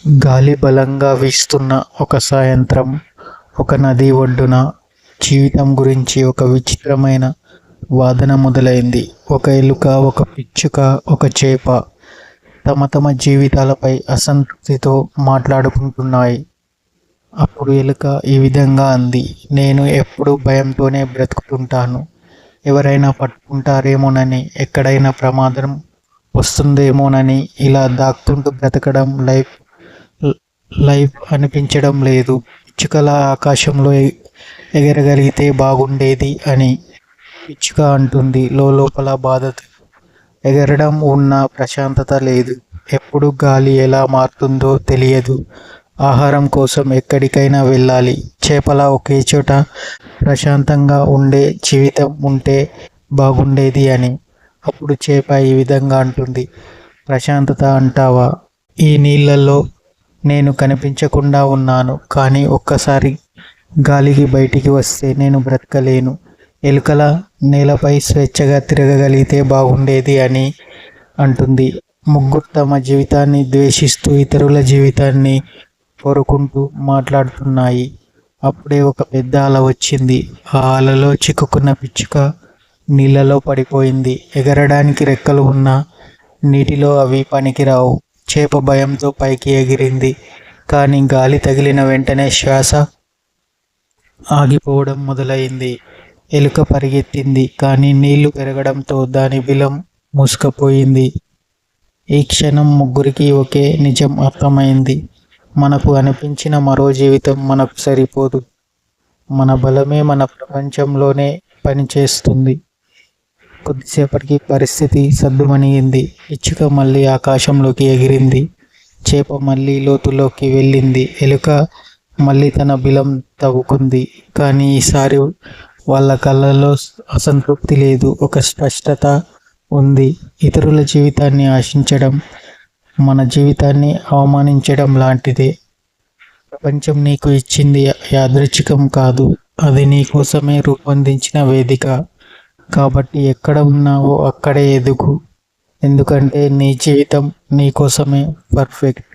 గాలి బలంగా వీస్తున్న ఒక సాయంత్రం, ఒక నది ఒడ్డున జీవితం గురించి ఒక విచిత్రమైన వాదన మొదలైంది. ఒక ఎలుక, ఒక పిచ్చుక, ఒక చేప తమ తమ జీవితాలపై అసంతృప్తితో మాట్లాడుకుంటున్నాయి. అప్పుడు ఎలుక ఈ విధంగా అంది: నేను ఎప్పుడూ భయంతోనే బ్రతుకుతుంటాను. ఎవరైనా పట్టుకుంటారేమోనని, ఎక్కడైనా ప్రమాదం వస్తుందేమోనని ఇలా దాక్కుంటూ బ్రతకడం లైఫ్ అనిపించడం లేదు. పిచ్చుకలా ఆకాశంలో ఎగరగలిగితే బాగుండేది అని పిచ్చుక అంటుంది లోపల బాధతో. ఎగరడం ఉన్న ప్రశాంతత లేదు. ఎప్పుడు గాలి ఎలా మారుతుందో తెలియదు. ఆహారం కోసం ఎక్కడికైనా వెళ్ళాలి. చేపలా ఒకే చోట ప్రశాంతంగా ఉండే జీవితం ఉంటే బాగుండేది అని. అప్పుడు చేప ఈ విధంగా అంటుంది: ప్రశాంతత అంటావా? ఈ నీళ్ళల్లో నేను కనిపించకుండా ఉన్నాను, కానీ ఒక్కసారి గాలికి బయటికి వస్తే నేను బ్రతకలేను. ఎలుకల నేలపై స్వేచ్ఛగా తిరగగలిగితే బాగుండేది అని అంటుంది. ముగ్గురు తమ జీవితాన్ని ద్వేషిస్తూ ఇతరుల జీవితాన్ని కోరుకుంటూ మాట్లాడుతున్నాయి. అప్పుడే ఒక పెద్ద అల వచ్చింది. ఆ అలలో చిక్కుకున్న పిచ్చుక నీళ్ళలో పడిపోయింది. ఎగరడానికి రెక్కలు ఉన్నా నీటిలో అవి పనికిరావు. చేప భయంతో పైకి ఎగిరింది, కానీ గాలి తగిలిన వెంటనే శ్వాస ఆగిపోవడం మొదలైంది. ఎలుక పరిగెత్తింది, కానీ నీళ్లు పెరగడంతో దాని బిలం మూసుకుపోయింది. ఈ క్షణం ముగ్గురికి ఒకే నిజం అర్థమైంది: మనకు అనిపించిన మరో జీవితం మనకు సరిపోదు. మన బలమే మన ప్రపంచంలోనే పనిచేస్తుంది. కొద్దిసేపటికి పరిస్థితి సద్దుమణిగింది. పిచ్చుక మళ్ళీ ఆకాశంలోకి ఎగిరింది. చేప మళ్ళీ లోతులోకి వెళ్ళింది. ఎలుక మళ్ళీ తన బిలం తవ్వుకుంది. కానీ ఈసారి వాళ్ళ కళ్ళలో అసంతృప్తి లేదు, ఒక స్పష్టత ఉంది. ఇతరుల జీవితాన్ని ఆశించడం మన జీవితాన్ని అవమానించడం లాంటిదే. ప్రపంచం నీకు ఇచ్చింది యాదృచ్ఛికం కాదు, అది నీకోసమే రూపొందించిన వేదిక. కాబట్టి ఎక్కడ ఉన్నావో అక్కడే ఎదుగు, ఎందుకంటే నీ జీవితం నీకోసమే పర్ఫెక్ట్.